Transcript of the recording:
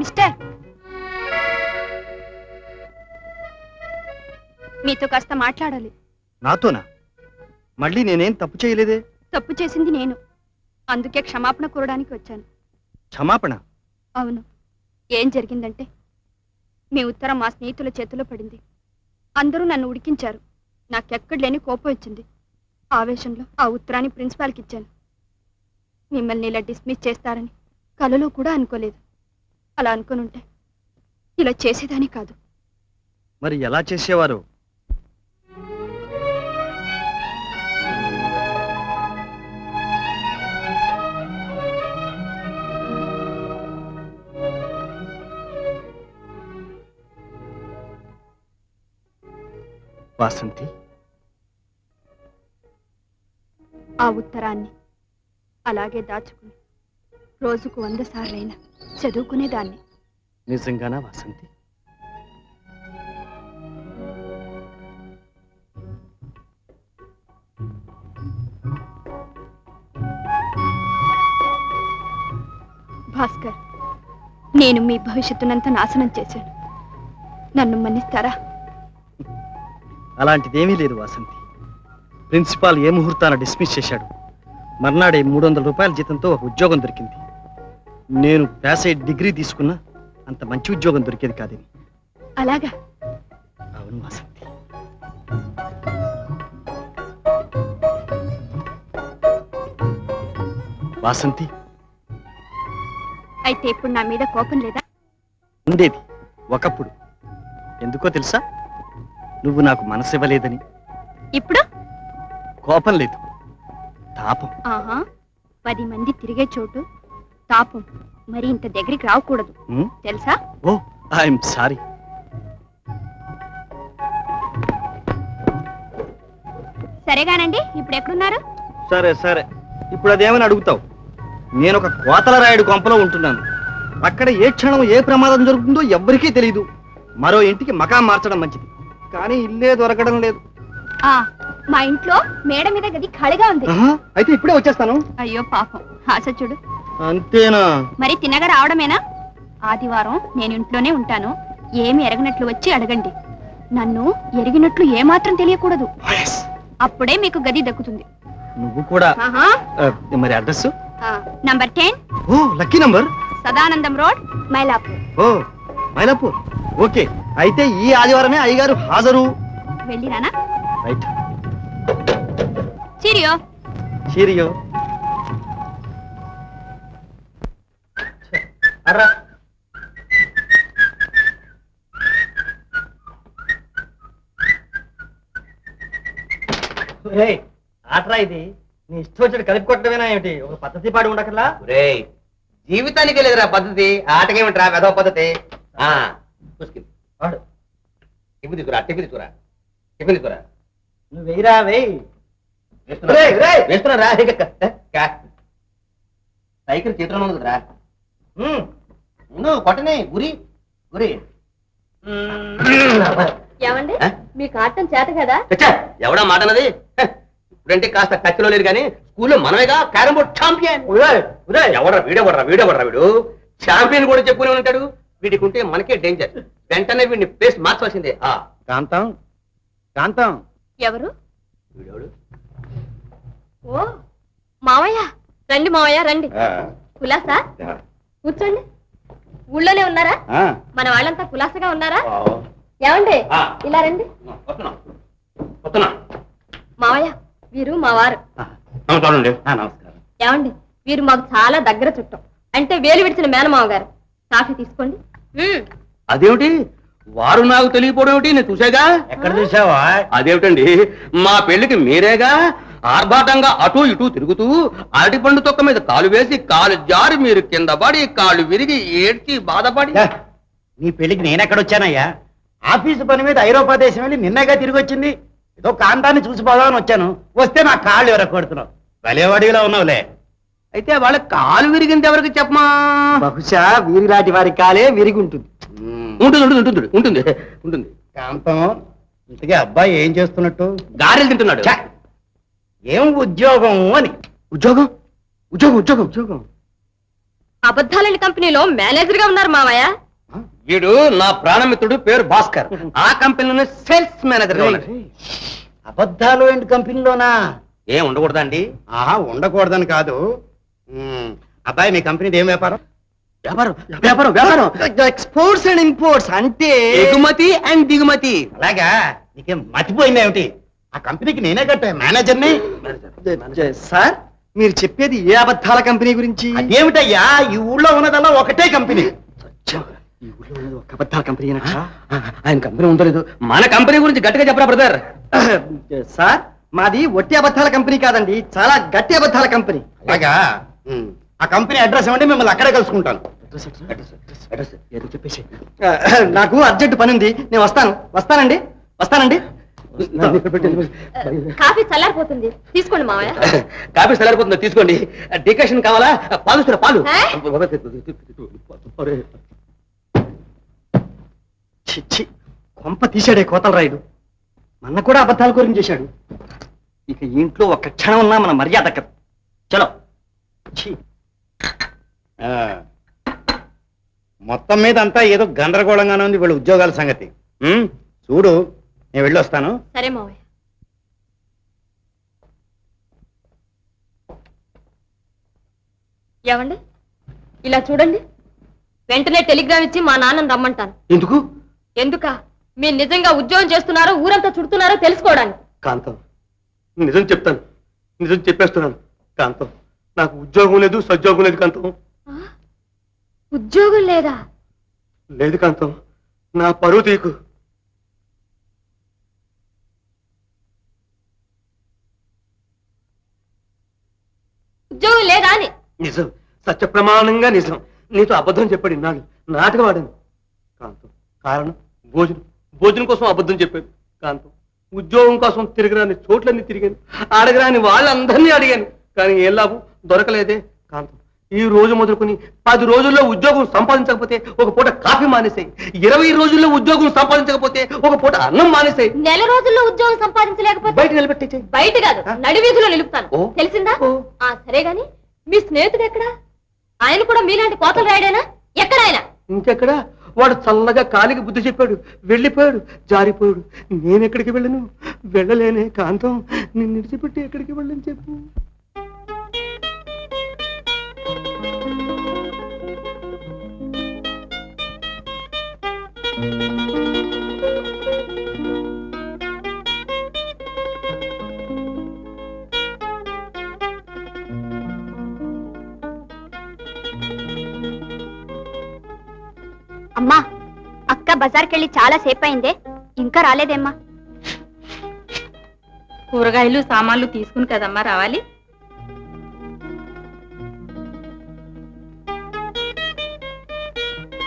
Mister, మీతో కాస్త మాట్లాడాలి. నాతోనా? మళ్ళీ నేనేం తప్పు చేయలేదే. తప్పు చేసింది నేను, అందుకే క్షమాపణ కోరడానికి వచ్చాను. క్షమాపణ? అవును. ఏం జరిగిందంటే, మీ ఉత్తరం మా స్నేహితుల చేతిలో పడింది. అందరూ నన్ను ఉడికించారు. నాకెక్కడ లేని కోపం వచ్చింది. ఆవేశంలో ఆ ఉత్తరాన్ని ప్రిన్సిపాల్కి ఇచ్చాను. మిమ్మల్ని ఇలా డిస్మిస్ చేస్తారని కలలో కూడా అనుకోలేదు. అలా అనుకునుంటే ఇలా చేసేదాని కాదు. మరి ఎలా చేసేవారు? వాసంతి, ఆ ఉత్తరాన్ని అలాగే దాచుకుని రోజుకు 100 సార్లైనా చదువుకునేదాన్ని. నిజంగానా వాసంతి? భాస్కర్, నేను మీ భవిష్యత్తునంతా నాశనం చేశాను. నన్ను మన్నిస్తారా? అలాంటిదేమీ లేదు వాసంతి. ప్రిన్సిపాల్ ఏ ముహూర్తాన డిస్మిస్ చేశాడు. మర్నాడే 300 రూపాయల జీతంతో ఒక ఉద్యోగం దొరికింది. నేను పాస్ అయ్యి డిగ్రీ తీసుకున్నా అంత మంచి ఉద్యోగం దొరికేది కాదని. అలాగా? అవును వాసంతి. వాసంతి, అయితే ఇప్పుడు నా మీద కోపం లేదా? ఉండేది ఒకప్పుడు. ఎందుకో తెలుసా? నువ్వు నాకు మనసు ఇవ్వలేదని. ఇప్పుడు కోపం లేదు, తాపం. ఆహా, 10 మంది తిరిగే చోటు తాపం మరి ఇంత దగ్గరికి రావకూడదు, తెలుసా? ఓ, ఐఎమ్ సారీ. సరేగానండి, ఇప్పుడు ఎక్కడున్నారు? సరే సరే, ఇప్పుడు అదేమని అడుగుతావు? నేను ఒక కోతల రాయుడు కొంపలో ఉంటున్నాను. అక్కడ ఏ క్షణం ఏ ప్రమాదం జరుగుతుందో ఎవ్వరికీ తెలియదు. మరో ఇంటికి మకాం మార్చడం మంచిది, కానీ ఇల్లే దొరకడం లేదు. మా ఇంట్లో మేడ మీద గది ఖాళీగా ఉంది. అయితే ఇప్పుడే వచ్చేస్తాను. అయ్యో పాపం, ఆశచుడు. అంతేనా? మరి తిన్నగా రావడమేనా? ఆదివారం నేను ఇంట్లోనే ఉంటాను. ఏమి ఎరగనట్లు వచ్చి అడగండి. నన్ను ఎరిగినట్లు ఏమాత్రం తెలియకూడదు. అప్పుడే మీకు గది దక్కుతుంది. నువ్వు కూడా. మరి address? Number 10. Oh, lucky number. Sadanandam road, Mylapore. Oh, Mylapore. Okay, అయితే ఈ ఆదివారమే అయ్యగారు హాజరు. వెళ్ళిరానా? రైట్. చీరియో. చీరియో. అర్రా. ఆటరా ఇది. నీ ఇష్టం వచ్చినట్టు కలిపి కొట్టడమేనా ఏమిటి? ఒక పద్ధతి పాడి ఉండకల్లా. జీవితానికి లేదురా పద్ధతి, ఆటకేమిట్రా వెధవ పద్ధతి. టిఫిన్ తీసుకురా, టిఫిన్ తీసుకురా, టిఫిన్ తీసుకురా. నువ్వు వెయ్యిరా, వెయ్యి. వేస్తున్నా. సైకిల్ చేతిలో ఉంది కదరా, నువ్వు కొట్టనే. గురి గురి. ఏమండి, మీకు ఆడటం చేత కదా? ఎవడా మాట అన్నది? ఇప్పుడంటే కాస్త టచ్లో లేదు కానీ స్కూల్లో మనమేగా క్యారమ్ బోర్డ్ ఛాంపియన్. వీడు ఛాంపియన్ కూడా చెప్పుకునే ఉంటాడు. వీడికి ఉంటే మనకే డేంజర్. వెంటనే వీడిని ప్లేస్ మార్చవలసిందే. కాంతం, కాంతం. ఎవరు? ఓ మావయ్య, రండి మావయ్య రండి. కులాసా? కూర్చోండి. ఊళ్ళోనే ఉన్నారా? మన వాళ్ళంతా కులాసగా ఉన్నారా? ఏమండి, ఇలా రండి. మావయ్య, వీరు మా వారు. ఏమండి, వీరు మాకు చాలా దగ్గర చుట్టం. అంటే వేలు విడిచిన మేనమావ గారు. కాఫీ తీసుకోండి. అదేమిటి వారు నాకు తెలియపోవడం ఏమిటి? నేను చూసాగా. ఎక్కడ చూసావా? అదేమిటండి, మా పెళ్లికి మీరేగా ఆర్భాటంగా అటూ ఇటూ తిరుగుతూ అరటి పండు తొక్క మీద కాలు వేసి కాలు జారి మీరు కింద పడి కాళ్ళు విరిగి ఏడ్చి బాధపడి. నీ పెళ్లికి నేనెక్కడొచ్చానయ్యా? ఆఫీసు పని మీద ఐరోపా దేశం వెళ్ళి నిన్నగా తిరిగి వచ్చింది. ఏదో కాంతాన్ని చూసిపోదామని వచ్చాను. వస్తే నా కాళ్ళు ఎవరో కొడుతున్నావు. భలేవాడిలో ఉన్నావులే. అయితే వాళ్ళ కాలు విరిగింది ఎవరికి చెప్పమా? బహుశా వీరిలాంటి వారి కాలే విరిగి ఉంటుంది. ఉంటుంది. కాంతం, ఇంతకీ అబ్బాయి ఏం చేస్తున్నట్టు? గారెలు తింటున్నాడు. ఏం ఉద్యోగం అని? ఉద్యోగం ఉద్యోగం ఉద్యోగం ఉద్యోగం అబద్ధాలని కంపెనీలో మేనేజర్ గా ఉన్నారు మావయ్య. వీడు నా ప్రాణమిత్రుడు, పేరు భాస్కర్. ఆ కంపెనీలోనే సేల్స్ మేనేజర్ గా ఉన్నాడు. అబద్ధాలు ఏంటి కంపెనీలోనా? ఏం ఉండకూడదా అండి? ఆహా, ఉండకూడదని కాదు. అబ్బాయి, మీ కంపెనీది ఏం వ్యాపారం? వ్యాపారం వ్యాపారం వ్యాపారం ఎక్స్పోర్ట్స్ అండ్ ఇంపోర్ట్స్. అంటే ఎగుమతి అండ్ దిగుమతి. అలాగా? నీకేం మర్చిపోయింది ఏమిటి? ఆ కంపెనీకి నేనే కట్టా మేనేజర్ని. సార్, మీరు చెప్పేది ఏ అబద్ధాల కంపెనీ గురించి? అదేమిటయ్యా, ఈ ఊళ్ళో ఉన్నదల్లా ఒకటే కంపెనీ. ఈ ఊళ్ళో ఉన్నది ఒక అబద్ధాల కంపెనీ. ఆయన కంపెనీ ఉండలేదు. మన కంపెనీ గురించి గట్టిగా చెప్పరా బ్రదర్. సార్, మాది ఒట్టి అబద్ధాల కంపెనీ కాదండి, చాలా గట్టి అబద్ధాల కంపెనీ. అలాగా? ఆ కంపెనీ అడ్రస్ ఇవ్వండి, మిమ్మల్ని అక్కడే కలుసుకుంటాను. ఏదో చెప్పేసి. నాకు అర్జెంట్ పని ఉంది, నేను వస్తానండి. కాఫీ చల్లారిపోతుంది, తీసుకోండి మావయ్య. కాఫీ సరిపోతుందో తీసుకోండి. డికాషన్ కావాలా? పాలు ఇస్తారా? పాలు. చిచ్చి, కొంప తీశాడే కోతల రాయుడు. మన కూడా అబద్ధాల గురించి చేశాడు. ఇక ఇంట్లో ఒక్క క్షణం ఉన్నా మన మర్యాద దక్కదు. చలో. మొత్తం మీద అంతా ఏదో గందరగోళంగానే ఉంది వీళ్ళ ఉద్యోగాల సంగతి. చూడు, నేను వెళ్ళొస్తాను. సరే మావయ్య. ఏమండి, ఇలా చూడండి. వెంటనే టెలిగ్రామ్ ఇచ్చి మా నాన్నని రమ్మంటాను. ఎందుకు? ఎందుకా? మీరు నిజంగా ఉద్యోగం చేస్తున్నారో ఊరంతా చుడుతున్నారో తెలుసుకోవడానికి. కాంతం, నిజం చెప్తాను, నిజం చెప్పేస్తున్నాను. కాంతం, నాకు ఉద్యోగం లేదు, సద్యోగం లేదు కాంతం. ఉద్యోగం లేదా? లేదు కాంతం, నా పరువు తీకు. ఉద్యోగం లేదా అని? నిజం, సత్య ప్రమాణంగా నిజం. నీతో అబద్ధం చెప్పాడు ఇన్నాడు, నాటకం ఆడాను. కాంతం, కారణం భోజనం కోసం అబద్ధం చెప్పాడు. కాంతం, ఉద్యోగం కోసం తిరగరాని చోట్లన్నీ తిరిగాను, అడగరాని వాళ్ళందరినీ అడిగాను. కానీ ఏ లాభం దొరకలేదే. కాంతం, ఈ రోజు మొదలుకొని 10 రోజుల్లో ఉద్యోగం సంపాదించకపోతే ఒక పూట కాఫీ మానేసాయి. 20 రోజుల్లో ఉద్యోగం సంపాదించకపోతే ఒక పూట అన్నం మానేసాయి. నెల రోజుల్లో ఉద్యోగం సంపాదించలేకపోతే బయట నిలబెట్టే. బయట కాదు, నడివీధిలో నిలుపుతాను. ఓ. తెలిసిందా? ఓ. సరే గాని మీ స్నేహితుడు ఎక్కడా? ఆయన కూడా మీలాంటి కోతలు రాయడేనా? ఎక్కడ ఆయన? ఇంకెక్కడ? వాడు చల్లగా కాలికి బుద్ధి చెప్పాడు, వెళ్ళిపోయాడు, జారిపోయాడు. నేనెక్కడికి వెళ్ళను? వెళ్ళలేనే కాంతం, నిన్ను విడిచిపెట్టి ఎక్కడికి వెళ్ళని చెప్పు. అమ్మా, అక్క బజార్కెళ్ళి చాలా సేపు అయిందే, ఇంకా రాలేదేమ్మా? కూరగాయలు సామాన్లు తీసుకుని కదమ్మా రావాలి.